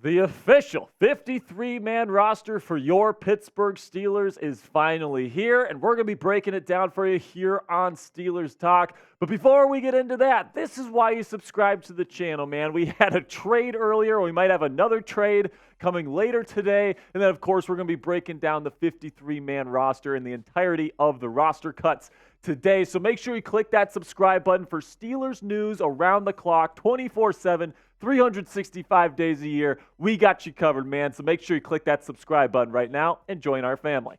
The official 53-man roster for your Pittsburgh Steelers is finally here, and we're going to be breaking it down for you here on Steelers Talk. But before we get into that, this is why you subscribe to the channel, man. We had a trade earlier. We might have another trade coming later today. And then, of course, we're going to be breaking down the 53-man roster and the entirety of the roster cuts today. So make sure you click that subscribe button for Steelers news around the clock, 24/7, 365 days a year. We got you covered, man. So make sure you click that subscribe button right now and join our family.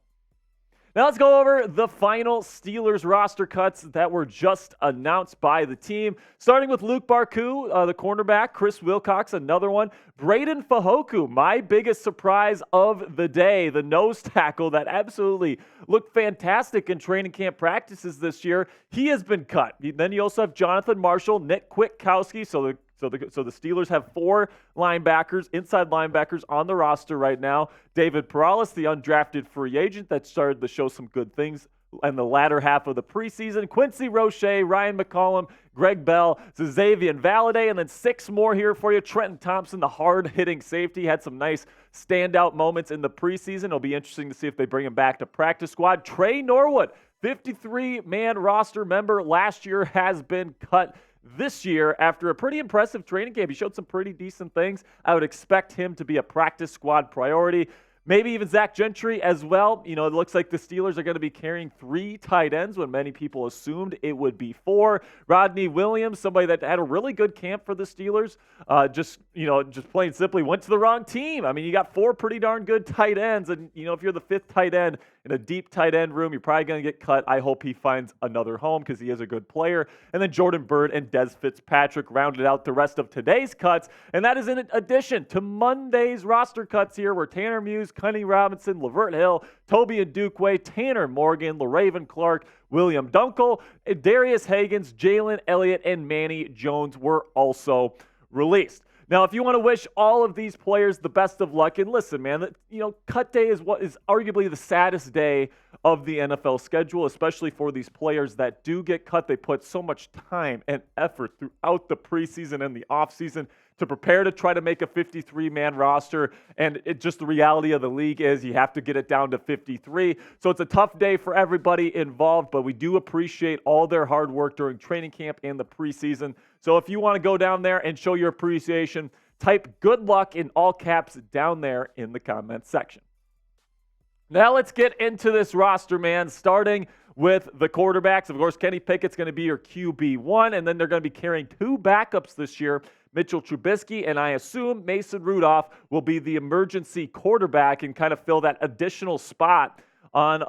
Now let's go over the final Steelers roster cuts that were just announced by the team. Starting with Luke Barku, the cornerback, Chris Wilcox, another one. Braden Fajoku, my biggest surprise of the day, the nose tackle that absolutely looked fantastic in training camp practices this year. He has been cut. Then you also have Jonathan Marshall, Nick Kwiatkowski, so the Steelers have four linebackers, inside linebackers on the roster right now. David Perales, the undrafted free agent that started to show some good things in the latter half of the preseason. Quincy Roche, Ryan McCollum, Greg Bell, Xavier Valade, and then six more here for you. Trenton Thompson, the hard-hitting safety, had some nice standout moments in the preseason. It'll be interesting to see if they bring him back to practice squad. Trey Norwood, 53-man roster member last year, has been cut this year after a pretty impressive training camp. He showed some pretty decent things. I would expect him to be a practice squad priority. Maybe even Zach Gentry as well. You know, it looks like the Steelers are going to be carrying three tight ends when many people assumed it would be four. Rodney Williams, somebody that had a really good camp for the Steelers, just plain simply went to the wrong team. I mean, you got four pretty darn good tight ends, and, you know, if you're the fifth tight end in a deep tight end room, you're probably going to get cut. I hope he finds another home because he is a good player. And then Jordan Byrd and Des Fitzpatrick rounded out the rest of today's cuts, and that is in addition to Monday's roster cuts here where Tanner Muse, Kenny Robinson, Lavert Hill, Toby Ndukwe, Tanner Morgan, LaRaven Clark, William Dunkel, Darius Hagans, Jalen Elliott, and Manny Jones were also released. Now, if you want to wish all of these players the best of luck, and listen, man, cut day is what is arguably the saddest day of the NFL schedule, especially for these players that do get cut. They put so much time and effort throughout the preseason and the offseason to prepare to try to make a 53-man roster, and the reality of the league is you have to get it down to 53. So it's a tough day for everybody involved, but we do appreciate all their hard work during training camp and the preseason. So if you want to go down there and show your appreciation, type good luck in all caps down there in the comments section. Now let's get into this roster, man, starting with the quarterbacks. Of course, Kenny Pickett's going to be your QB1, and then they're going to be carrying two backups this year, Mitchell Trubisky, and I assume Mason Rudolph will be the emergency quarterback and kind of fill that additional spot on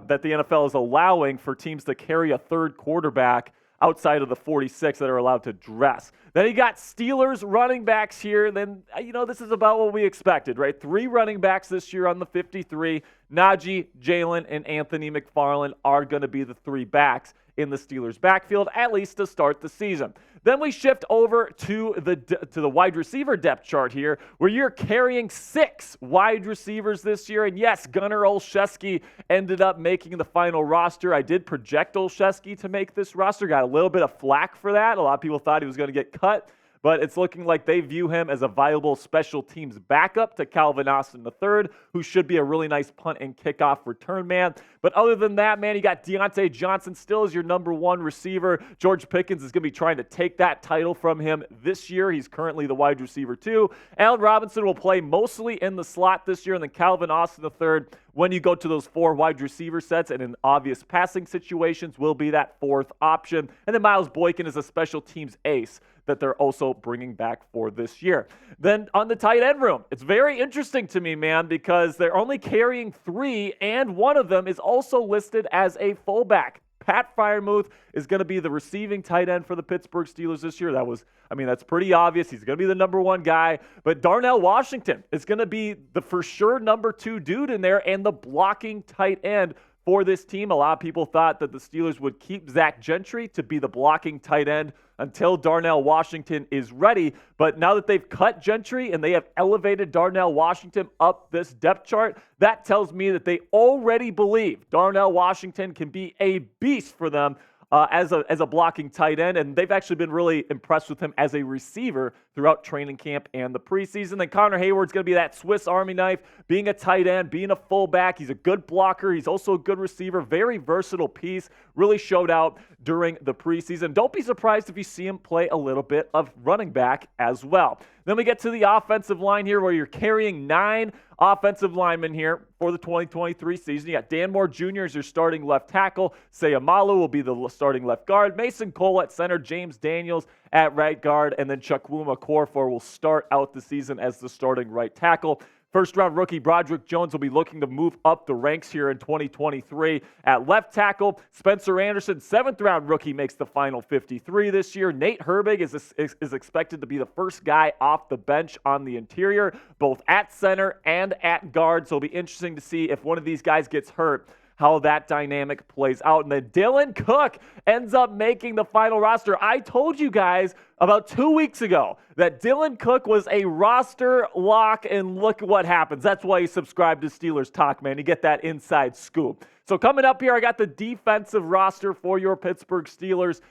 that the NFL is allowing for teams to carry a third quarterback outside of the 46 that are allowed to dress. Then you got Steelers running backs here. Then, this is about what we expected, right? Three running backs this year on the 53. Najee, Jalen, and Anthony McFarland are going to be the three backs in the Steelers' backfield, at least to start the season. Then we shift over to the wide receiver depth chart here, where you're carrying six wide receivers this year. And yes, Gunnar Olszewski ended up making the final roster. I did project Olszewski to make this roster. Got a little bit of flack for that. A lot of people thought he was going to get cut, but it's looking like they view him as a viable special teams backup to Calvin Austin III, who should be a really nice punt and kickoff return man. But other than that, man, you got Deontay Johnson still as your number one receiver. George Pickens is going to be trying to take that title from him this year. He's currently the wide receiver too. Allen Robinson will play mostly in the slot this year, and then Calvin Austin III, when you go to those four wide receiver sets and in obvious passing situations, will be that fourth option. And then Miles Boykin is a special teams ace that they're also bringing back for this year. Then on the tight end room, it's very interesting to me, man, because they're only carrying three, and one of them is also listed as a fullback. Pat Freiermuth is going to be the receiving tight end for the Pittsburgh Steelers this year. That's pretty obvious. He's going to be the number one guy. But Darnell Washington is going to be the for sure number two dude in there and the blocking tight end for this team. A lot of people thought that the Steelers would keep Zach Gentry to be the blocking tight end until Darnell Washington is ready. But now that they've cut Gentry and they have elevated Darnell Washington up this depth chart, that tells me that they already believe Darnell Washington can be a beast for them as a blocking tight end, and they've actually been really impressed with him as a receiver throughout training camp and the preseason. Then Connor Hayward's going to be that Swiss Army knife, being a tight end, being a fullback. He's a good blocker. He's also a good receiver, very versatile piece, really showed out during the preseason. Don't be surprised if you see him play a little bit of running back as well. Then we get to the offensive line here where you're carrying 9 offensive linemen here for the 2023 season. You got Dan Moore Jr. as your starting left tackle. Sayamalu will be the starting left guard. Mason Cole at center. James Daniels at right guard. And then Chukwuma Okorafor will start out the season as the starting right tackle. First-round rookie Broderick Jones will be looking to move up the ranks here in 2023. At left tackle, Spencer Anderson, 7th-round rookie, makes the final 53 this year. Nate Herbig is expected to be the first guy off the bench on the interior, both at center and at guard. So it'll be interesting to see if one of these guys gets hurt, how that dynamic plays out. And then Dylan Cook ends up making the final roster. I told you guys about 2 weeks ago that Dylan Cook was a roster lock, and look what happens. That's why you subscribe to Steelers Talk, man. You get that inside scoop. So coming up here, I got the defensive roster for your Pittsburgh Steelers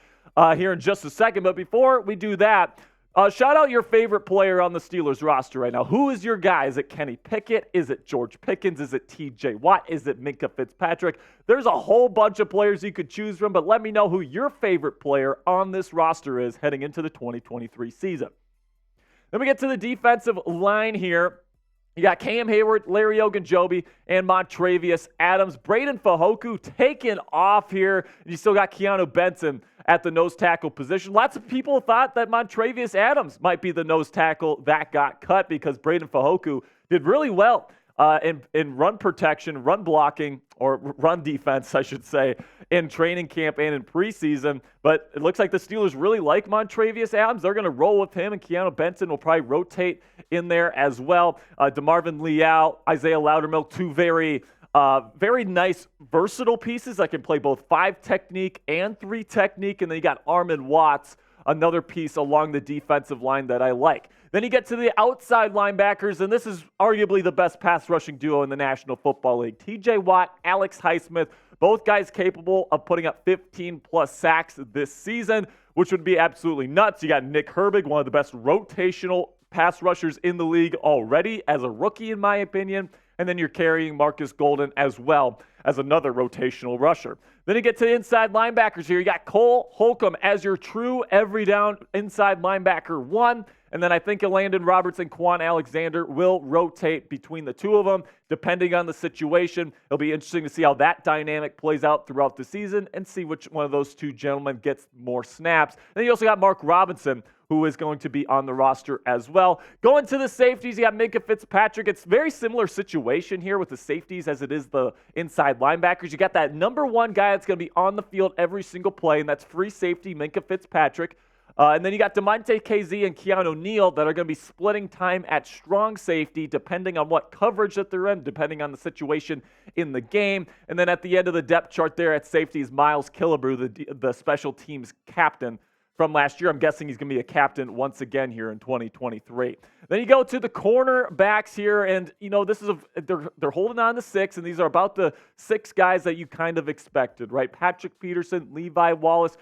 here in just a second. But before we do that, shout out your favorite player on the Steelers roster right now. Who is your guy? Is it Kenny Pickett? Is it George Pickens? Is it TJ Watt? Is it Minkah Fitzpatrick? There's a whole bunch of players you could choose from, but let me know who your favorite player on this roster is heading into the 2023 season. Then we get to the defensive line here. You got Cam Hayward, Larry Ogunjobi, and Montravius Adams. Braden Fajoku taken off here. And you still got Keanu Benson at the nose tackle position. Lots of people thought that Montravius Adams might be the nose tackle that got cut because Braden Fajoku did really well in run protection, run blocking, or run defense, I should say, in training camp and in preseason. But it looks like the Steelers really like Montravius Adams. They're going to roll with him, and Keanu Benson will probably rotate in there as well. DeMarvin Leal, Isaiah Loudermilk, two very nice, versatile pieces that can play both 5 technique and 3 technique. And then you got Armin Watts, another piece along the defensive line that I like. Then you get to the outside linebackers, and this is arguably the best pass rushing duo in the National Football League. TJ Watt, Alex Highsmith, both guys capable of putting up 15-plus sacks this season, which would be absolutely nuts. You got Nick Herbig, one of the best rotational pass rushers in the league already as a rookie, in my opinion. And then you're carrying Marcus Golden as well as another rotational rusher. Then you get to the inside linebackers here. You got Cole Holcomb as your true every down inside linebacker 1. And then I think Landon Roberts and Quan Alexander will rotate between the two of them, depending on the situation. It'll be interesting to see how that dynamic plays out throughout the season and see which one of those two gentlemen gets more snaps. And then you also got Mark Robinson, who is going to be on the roster as well. Going to the safeties, you got Minkah Fitzpatrick. It's a very similar situation here with the safeties as it is the inside linebackers. You got that number 1 guy that's going to be on the field every single play, and that's free safety Minkah Fitzpatrick. And then you got DeMonte KZ and Keanu Neal that are going to be splitting time at strong safety depending on what coverage that they're in, depending on the situation in the game. And then at the end of the depth chart there at safety is Miles Killebrew, the special teams captain from last year. I'm guessing he's going to be a captain once again here in 2023. Then you go to the cornerbacks here, and this is they're holding on to 6, and these are about the 6 guys that you kind of expected, right? Patrick Peterson, Levi Wallace.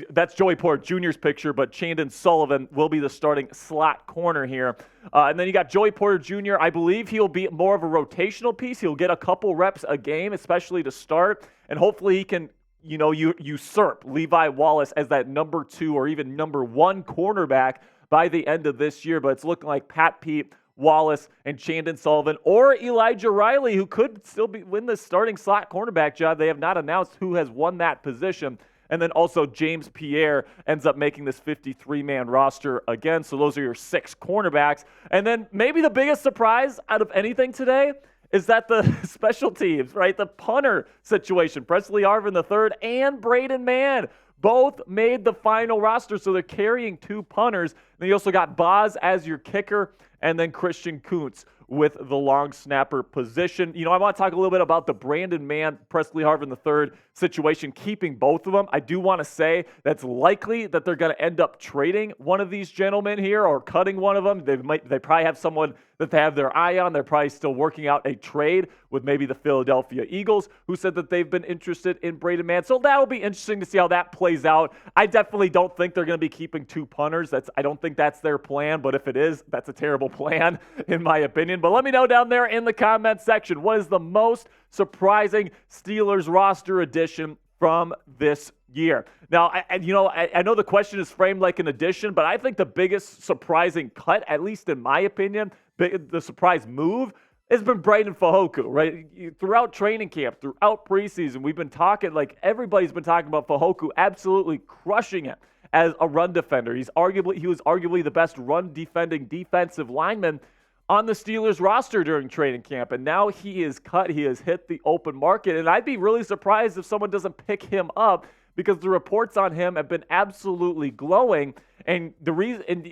That's Joey Porter Jr.'s picture, but Chandon Sullivan will be the starting slot corner here. And then you got Joey Porter Jr. I believe he'll be more of a rotational piece. He'll get a couple reps a game, especially to start, and hopefully he can usurp Levi Wallace as that number 2 or even number 1 cornerback by the end of this year. But it's looking like Pat Pete, Wallace, and Chandon Sullivan, or Elijah Riley, who could still win the starting slot cornerback job. They have not announced who has won that position. And then also James Pierre ends up making this 53-man roster again. So those are your 6 cornerbacks. And then maybe the biggest surprise out of anything today is that the special teams, right, the punter situation, Presley Arvin III and Braden Mann both made the final roster, so they're carrying 2 punters. Then you also got Boz as your kicker, and then Christian Kuntz with the long snapper position. I want to talk a little bit about the Brandon Mann, Presley Harvin III situation, keeping both of them. I do want to say that's likely that they're going to end up trading one of these gentlemen here or cutting one of them. They probably have someone that they have their eye on. They're probably still working out a trade with maybe the Philadelphia Eagles, who said that they've been interested in Braden Mann. So that'll be interesting to see how that plays out. I definitely don't think they're going to be keeping 2 punters. I don't think that's their plan, but if it is, that's a terrible plan in my opinion. But let me know down there in the comment section, what is the most surprising Steelers roster addition from this year? Now, I know the question is framed like an addition, but I think the biggest surprising cut, at least in my opinion, the surprise move, has been Braden Fehoko, right? Throughout training camp, throughout preseason, we've been talking, like everybody's been talking about Fehoko absolutely crushing it as a run defender. He was arguably the best run defending defensive lineman on the Steelers roster during training camp, and now he is cut. He has hit the open market, and I'd be really surprised if someone doesn't pick him up because the reports on him have been absolutely glowing. And the reason,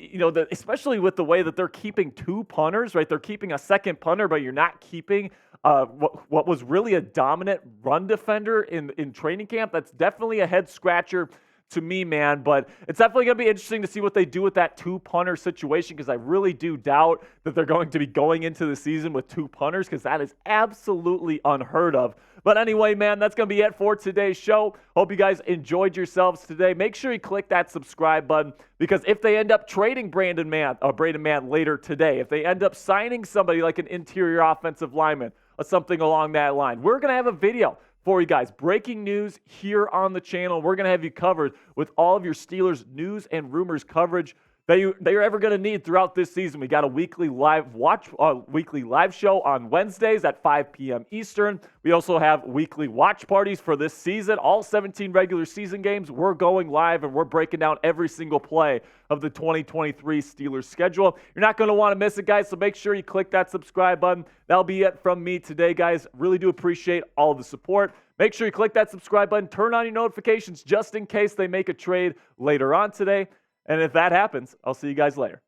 especially with the way that they're keeping 2 punters, right? They're keeping a second punter, but you're not keeping what was really a dominant run defender in training camp. That's definitely a head scratcher to me, man. But it's definitely going to be interesting to see what they do with that 2-punter situation, because I really do doubt that they're going to be going into the season with 2 punters, because that is absolutely unheard of. But anyway, man, that's going to be it for today's show. Hope you guys enjoyed yourselves today. Make sure you click that subscribe button, because if they end up trading Braden Mann later today, if they end up signing somebody like an interior offensive lineman or something along that line, we're going to have a video for you guys. Breaking news here on the channel. We're going to have you covered with all of your Steelers news and rumors coverage that you're ever going to need throughout this season. We got a weekly live show on Wednesdays at 5 p.m. Eastern. We also have weekly watch parties for this season. All 17 regular season games, we're going live and we're breaking down every single play of the 2023 Steelers schedule. You're not going to want to miss it, guys, so make sure you click that subscribe button. That'll be it from me today, guys. Really do appreciate all the support. Make sure you click that subscribe button. Turn on your notifications just in case they make a trade later on today. And if that happens, I'll see you guys later.